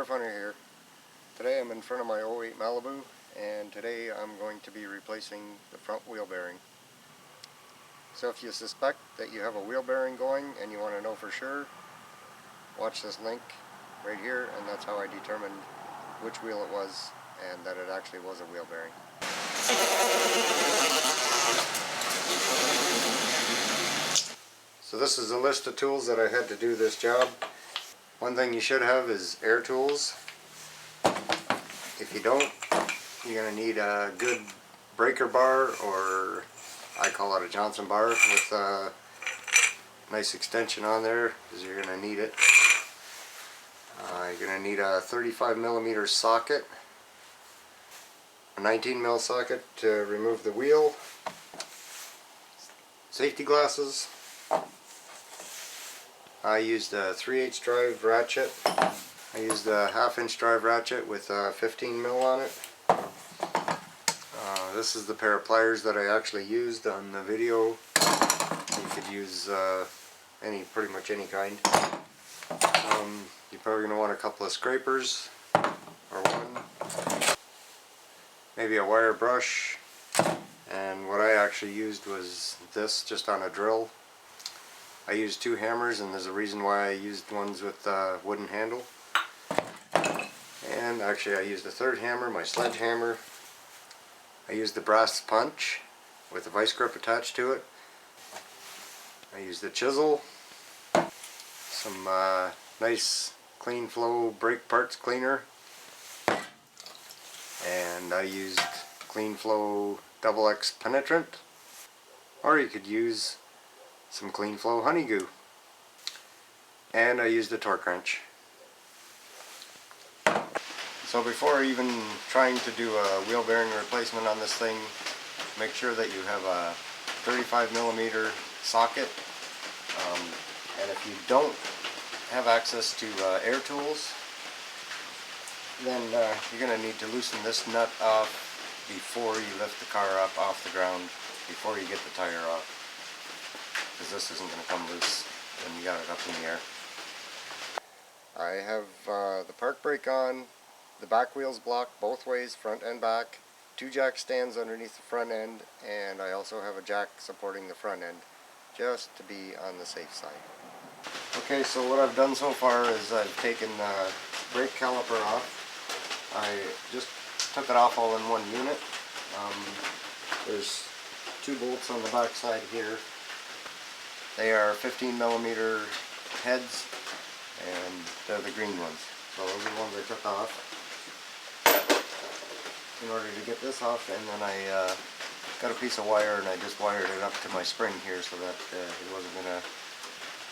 Funner here. Today I'm in front of my '08 Malibu, and today I'm going to be replacing the front wheel bearing. So if you suspect that you have a wheel bearing going and you want to know for sure, watch this link right here, and that's how I determined which wheel it was and that it actually was a wheel bearing. So this is a list of tools that I had to do this job. One thing you should have is air tools. If you don't, you're going to need a good breaker bar, or I call it a Johnson bar, with a nice extension on there, because you're going to need it. You're going to need a 35mm socket, a 19mm socket to remove the wheel, safety glasses. I used a 3/8 drive ratchet. I used a 1/2 drive ratchet with a 15mm on it. This is the pair of pliers that I actually used on the video. You could use pretty much any kind. You're probably going to want a couple of scrapers, or one. Maybe a wire brush. And what I actually used was this, just on a drill. I used 2 hammers, and there's a reason why I used ones with a wooden handle. And actually I used a 3rd hammer, my sledgehammer. I used the brass punch with a vice grip attached to it. I used the chisel, some nice clean flow brake parts cleaner, and I used clean flow XX penetrant, or you could use some clean flow honey goo, and I used a torque wrench. So before even trying to do a wheel bearing replacement on this thing, make sure that you have a 35mm socket, and if you don't have access to air tools, then you're going to need to loosen this nut off before you lift the car up off the ground, before you get the tire off, because this isn't going to come loose when you got it up in the air. I have the park brake on, the back wheels blocked both ways, front and back, 2 jack stands underneath the front end, and I also have a jack supporting the front end, just to be on the safe side. Okay, so what I've done so far is I've taken the brake caliper off. I just took it off all in one unit. There's 2 bolts on the back side here. They are 15mm heads, and they're the green ones. So those are the ones I took off in order to get this off, and then I got a piece of wire and I just wired it up to my spring here so that it wasn't going to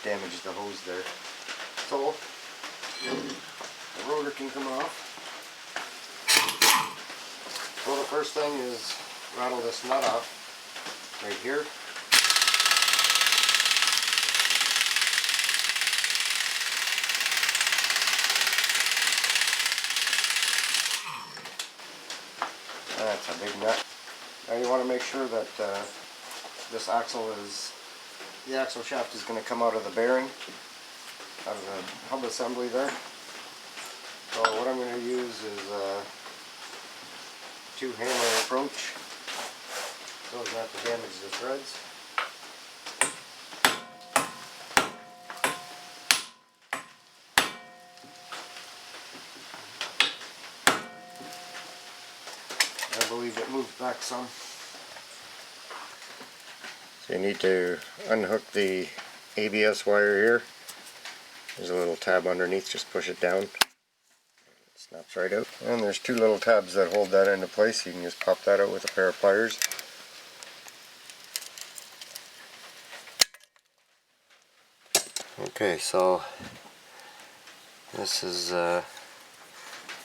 damage the hose there. So the rotor can come off. So the first thing is rattle this nut off right here. That's a big nut. Now you want to make sure that this axle is, the axle shaft is going to come out of the bearing, out of the hub assembly there. So what I'm going to use is a 2-hammer approach so as not to damage the threads. I believe it moved back some. So you need to unhook the ABS wire here. There's a little tab underneath, just push it down. It snaps right out. And there's 2 little tabs that hold that into place. You can just pop that out with a pair of pliers. Okay, so this is the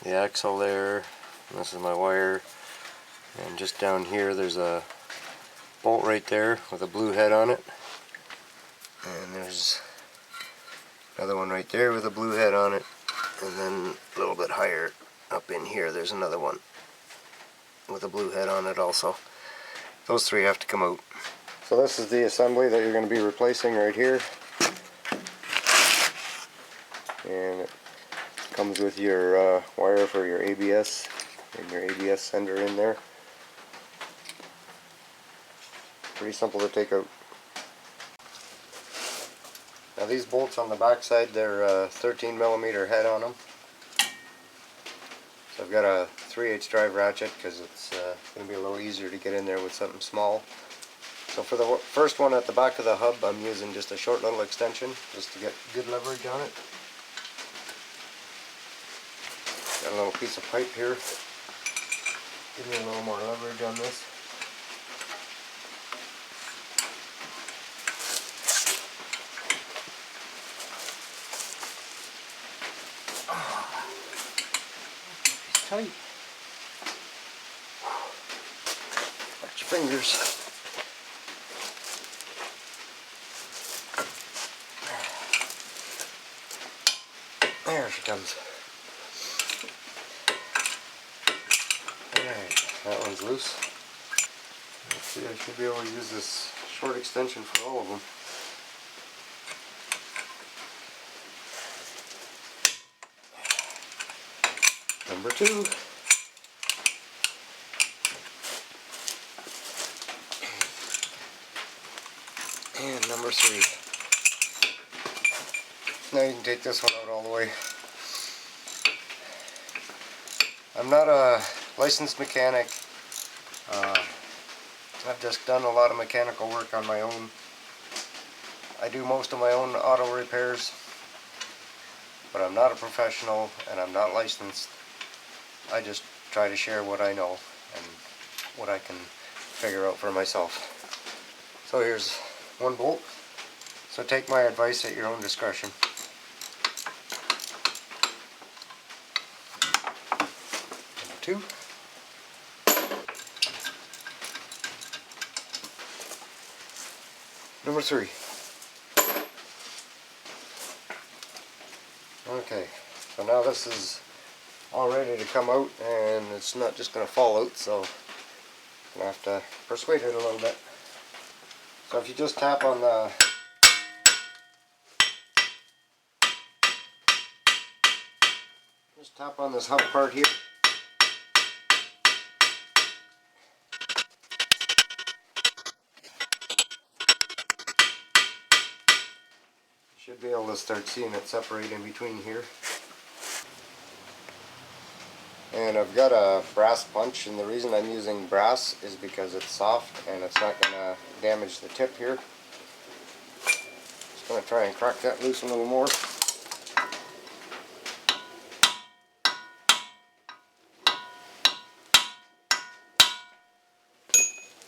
axle there. This is my wire. And just down here there's a bolt right there with a blue head on it. And there's another one right there with a blue head on it. And then a little bit higher up in here there's another one with a blue head on it also. Those 3 have to come out. So this is the assembly that you're going to be replacing right here. And Comes with your wire for your ABS and your ABS sender in there. Pretty simple to take out. Now these bolts on the back side, they're 13 millimeter head on them. So I've got a 3/8 drive ratchet because it's going to be a little easier to get in there with something small. So for the first one at the back of the hub, I'm using just a short little extension just to get good leverage on it. Got a little piece of pipe here. Give me a little more leverage on this. It's tight. Watch your fingers. There she comes. Alright, that one's loose. Let's see, I should be able to use this short extension for all of them. Number 2. And number 3. Now you can take this one out all the way. I'm not a licensed mechanic. I've just done a lot of mechanical work on my own. I do most of my own auto repairs, but I'm not a professional and I'm not licensed. I just try to share what I know and what I can figure out for myself. So here's one bolt. So take my advice at your own discretion. Number 2. Number 3. Okay, so now this is all ready to come out, and it's not just going to fall out, so I'm going to have to persuade it a little bit. So if you just tap on the this hub part here, you should be able to start seeing it separate in between here. And I've got a brass punch, and the reason I'm using brass is because it's soft and it's not going to damage the tip here. Just going to try and crack that loose a little more.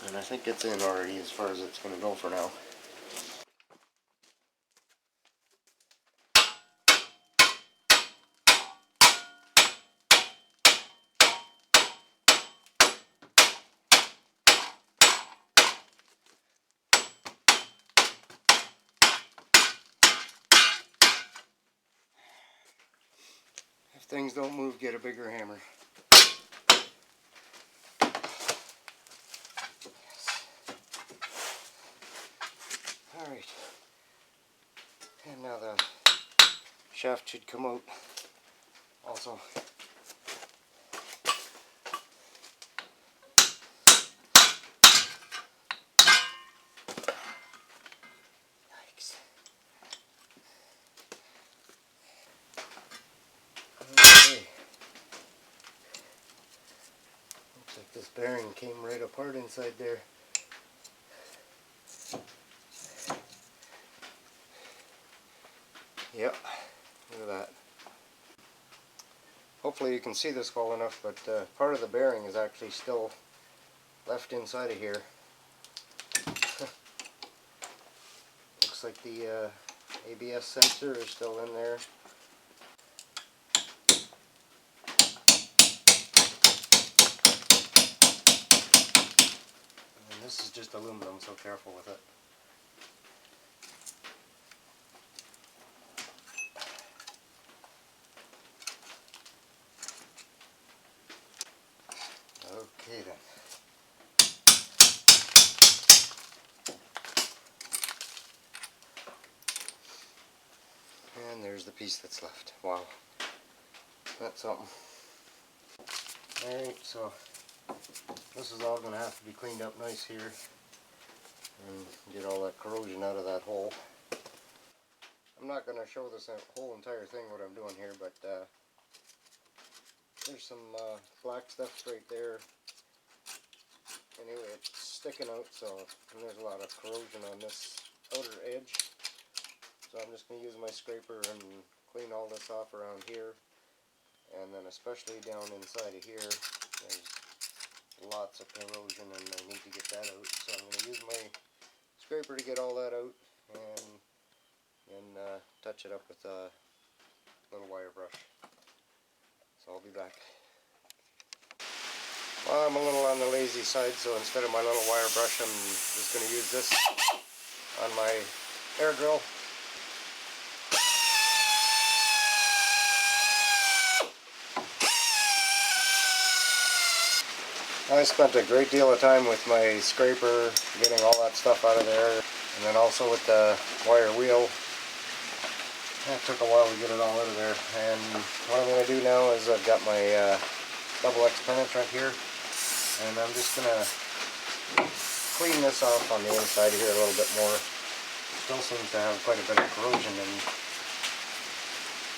And I think it's in already as far as it's going to go for now. If things don't move, get a bigger hammer. Alright, and now the shaft should come out also. Yikes. Okay. Looks like this bearing came right apart inside there. Yep, look at that. Hopefully you can see this well enough, but part of the bearing is actually still left inside of here. Looks like the ABS sensor is still in there. And this is just aluminum, so careful with it. Okay then. And there's the piece that's left. Wow. That's something. Alright, so this is all going to have to be cleaned up nice here and get all that corrosion out of that hole. I'm not going to show this whole entire thing what I'm doing here, but there's some black stuff right there. Anyway, it's sticking out, so there's a lot of corrosion on this outer edge. So I'm just going to use my scraper and clean all this off around here. And then especially down inside of here, there's lots of corrosion and I need to get that out. So I'm going to use my scraper to get all that out and touch it up with a little wire brush. So I'll be back. Well, I'm a little on the lazy side, so instead of my little wire brush, I'm just going to use this on my air drill. I spent a great deal of time with my scraper getting all that stuff out of there, and then also with the wire wheel. It took a while to get it all out of there, and what I'm going to do now is I've got my double X penetrant here, and I'm just going to clean this off on the inside here a little bit more. Still seems to have quite a bit of corrosion and,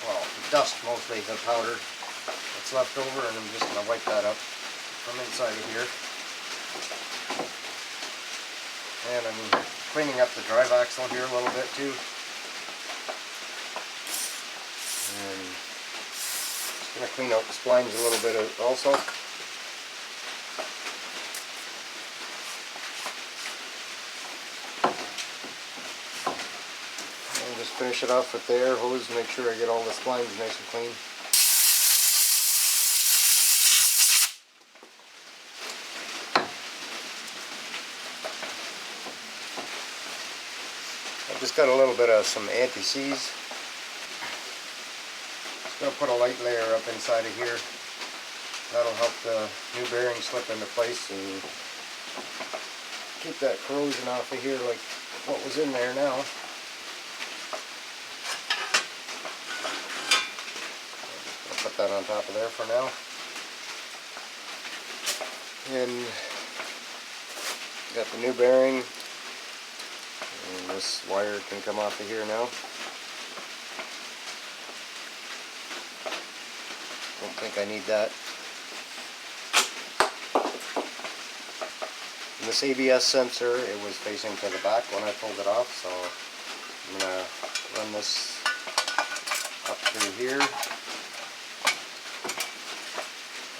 well, dust mostly, the powder that's left over, and I'm just going to wipe that up from inside of here. And I'm cleaning up the drive axle here a little bit too. And just going to clean out the splines a little bit also. And just finish it off with the air hose, make sure I get all the splines nice and clean. I've just got a little bit of some anti-seize. Just going to put a light layer up inside of here. That'll help the new bearing slip into place and keep that corrosion off of here like what was in there now. I'll put that on top of there for now. And got the new bearing. And this wire can come off of here now. Don't think I need that. And this ABS sensor, it was facing to the back when I pulled it off, so I'm going to run this up through here.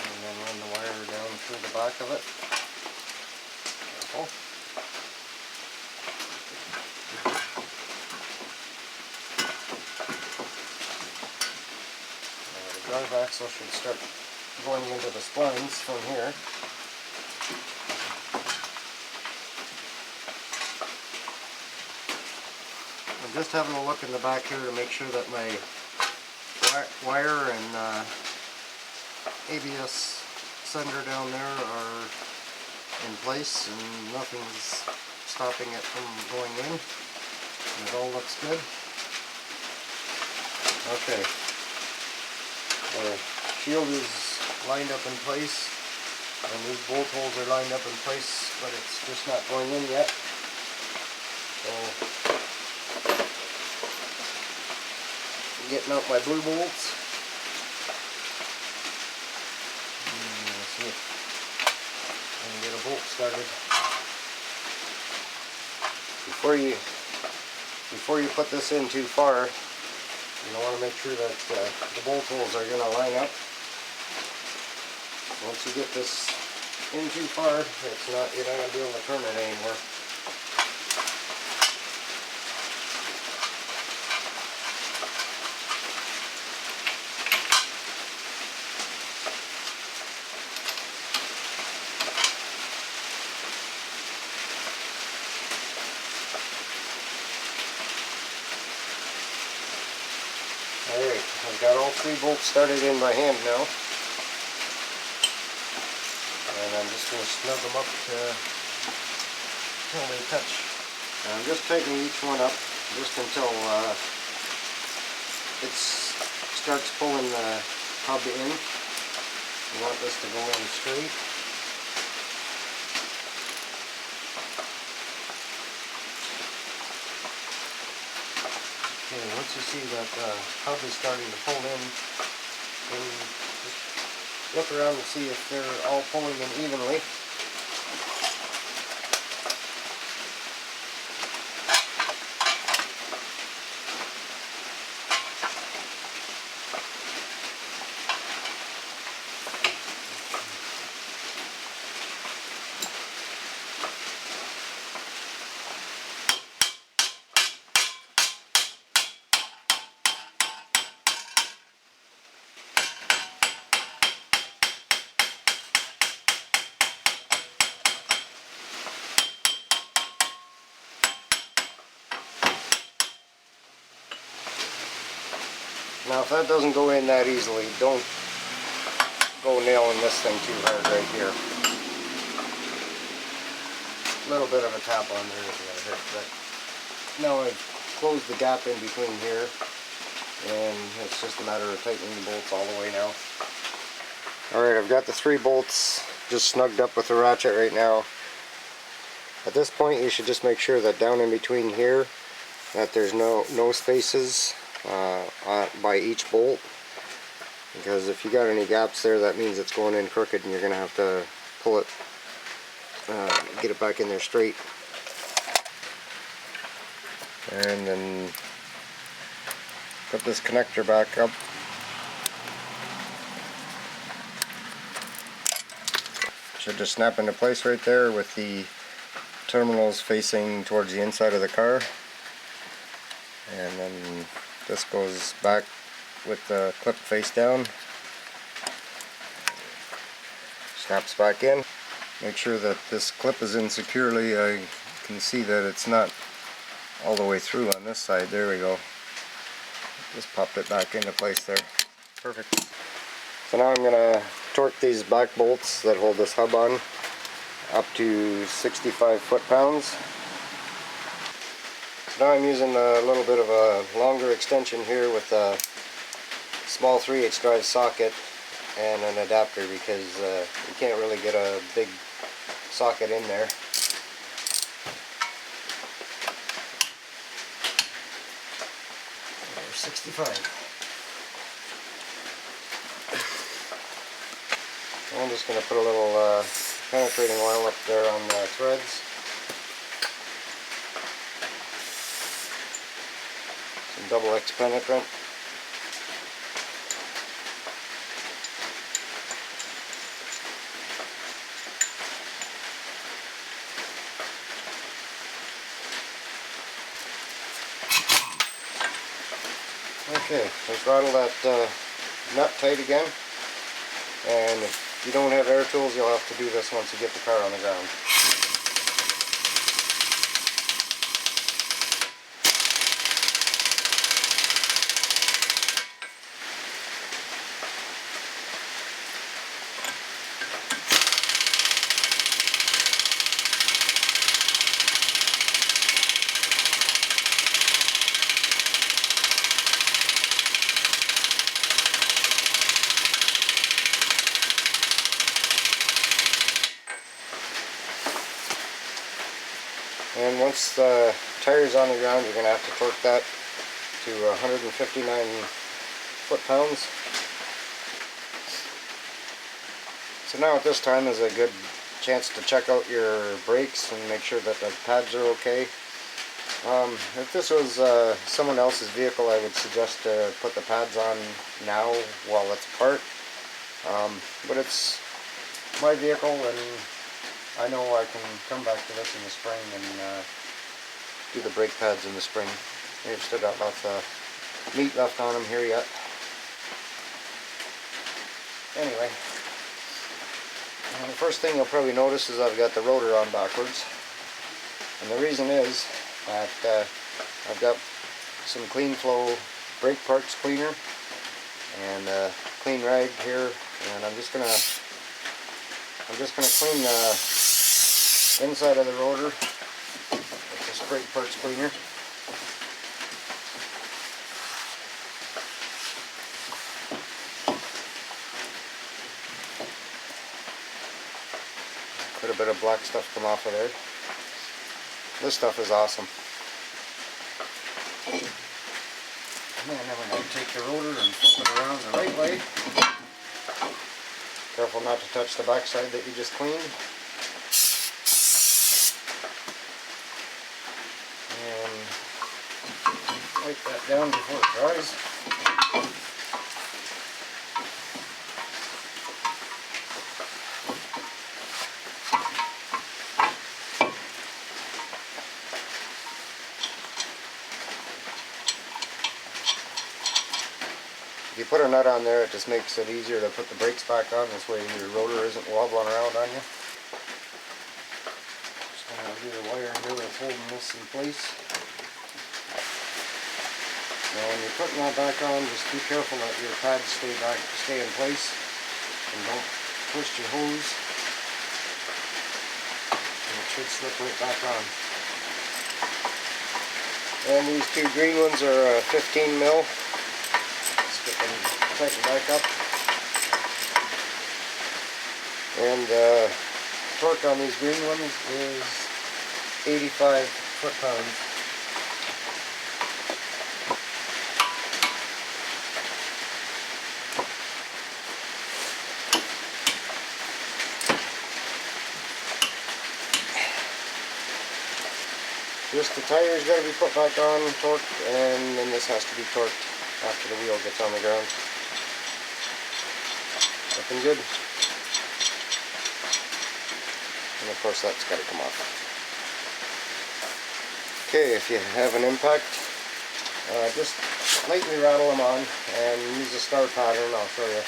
And then run the wire down through the back of it. Careful. The drive axle should start going into the splines from here. I'm just having a look in the back here to make sure that my wire and ABS sender down there are in place and nothing's stopping it from going in. It all looks good. Okay. The shield is lined up in place, and these bolt holes are lined up in place, but it's just not going in yet. So, I'm getting out my blue bolts. Let's see if I can get a bolt started. Before you put this in too far, you want to make sure that the bolt holes are going to line up. Once you get this in too far, you're not going to be able to turn it anymore. Alright, I've got all 3 bolts started in by hand now. And I'm just going to snug them up until they touch. And I'm just tightening each one up just until it starts pulling the hub in. You want this to go in straight. Okay, once you see that the hub is starting to pull in, then just look around and see if they're all pulling in evenly. Now if that doesn't go in that easily, don't go nailing this thing too hard right here. A little bit of a tap on there is going to hurt, but now I've closed the gap in between here, and it's just a matter of tightening the bolts all the way now. Alright, I've got the 3 bolts just snugged up with the ratchet right now. At this point you should just make sure that down in between here that there's no spaces by each bolt, because if you got any gaps there, that means it's going in crooked and you're going to have to pull it, get it back in there straight. And then put this connector back up. Should just snap into place right there with the terminals facing towards the inside of the car. And then this goes back with the clip face down. Snaps back in. Make sure that this clip is in securely. I can see that it's not all the way through on this side. There we go. Just popped it back into place there. Perfect. So now I'm going to torque these back bolts that hold this hub on up to 65 foot-pounds. Now I'm using a little bit of a longer extension here with a small 3/8 drive socket and an adapter, because you can't really get a big socket in there. There's 65. I'm just going to put a little penetrating oil up there on the threads. Double X penetrant. Okay, let's rattle that nut tight again. And if you don't have air tools, you'll have to do this once you get the car on the ground. And once the tire's on the ground, you're going to have to torque that to 159 foot-pounds. So now at this time is a good chance to check out your brakes and make sure that the pads are okay. If this was someone else's vehicle, I would suggest to put the pads on now while it's apart. But it's my vehicle, and I know I can come back to this in the spring and do the brake pads in the spring. I've still got lots of meat left on them here yet. Anyway, the first thing you'll probably notice is I've got the rotor on backwards. And the reason is that I've got some clean flow brake parts cleaner and a clean rag here, and I'm just gonna clean the inside of the rotor with this brake parts cleaner. bit of black stuff come off of there. This stuff is awesome. And then we're going to take the rotor and flip it around the right way. Careful not to touch the backside that you just cleaned. And wipe that down before it dries. If you put a nut on there, it just makes it easier to put the brakes back on. This way your rotor isn't wobbling around on you. Just going to do the wire here that's holding this in place. Now when you're putting that back on, just be careful that your pads stay in place, and don't twist your hose, and it should slip right back on. And these two green ones are 15 mil. Let's get them tightened back up. And torque on these green ones is 85 foot-pounds. Just the tire's got to be put back on, torqued, and then this has to be torqued after the wheel gets on the ground. Looking good. And of course that's got to come off. Okay, if you have an impact, just lightly rattle them on and use a star pattern. I'll show you.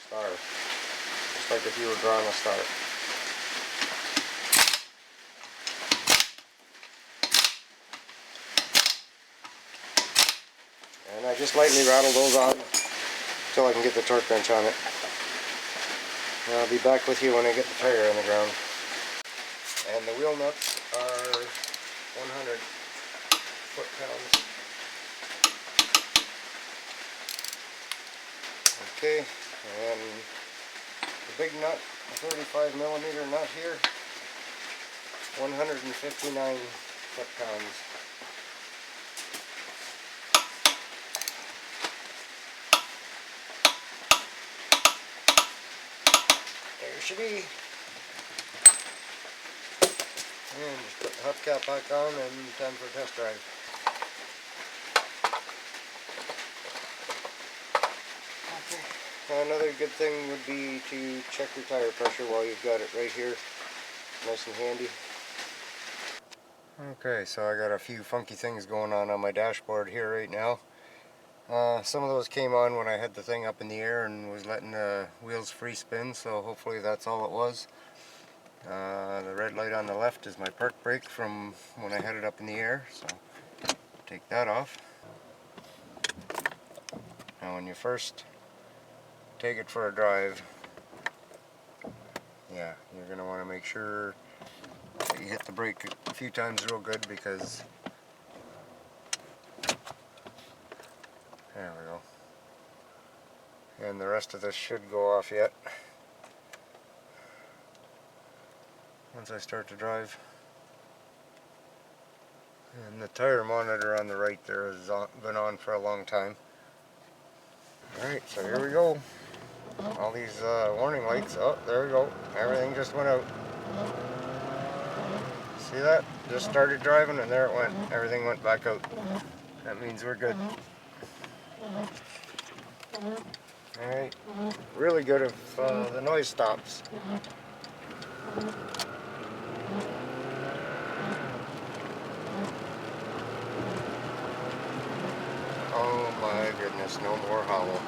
Star. Just like if you were drawing a star. And I just lightly rattle those on until I can get the torque wrench on it. And I'll be back with you when I get the tire on the ground. And the wheel nuts are 100 foot-pounds. Okay, and the big nut, the 35 millimeter nut here, 159 foot-pounds. There should be. And just put the hubcap back on and time for a test drive. Another good thing would be to check your tire pressure while you've got it right here, nice and handy. Okay, so I got a few funky things going on my dashboard here right now. Some of those came on when I had the thing up in the air and was letting the wheels free spin, so hopefully that's all it was. The red light on the left is my park brake from when I had it up in the air, so take that off. Now when you first take it for a drive, yeah, you're going to want to make sure that you hit the brake a few times real good, because there we go. And the rest of this should go off yet once I start to drive. And the tire monitor on the right there has been on for a long time. Alright, so here we go. All these warning lights. Oh, there we go. Everything just went out. See that? Just started driving and there it went. Everything went back out. That means we're good. Alright. Really good if the noise stops. Oh my goodness, no more howl.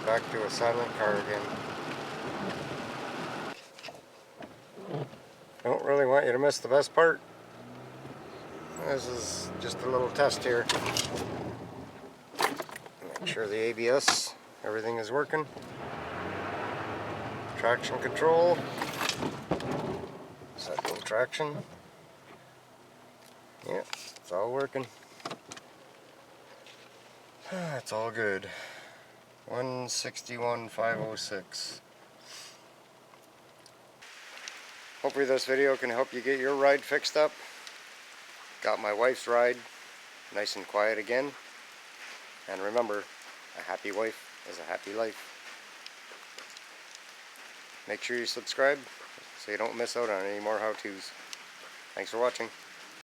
Back to a silent car again. Don't really want you to miss the best part. This is just a little test here. Make sure the ABS, everything is working. Traction control. Set low traction. Yeah, it's all working. It's all good. 161,506. Hopefully this video can help you get your ride fixed up. Got my wife's ride nice and quiet again. And remember, a happy wife is a happy life. Make sure you subscribe so you don't miss out on any more how-tos. Thanks for watching.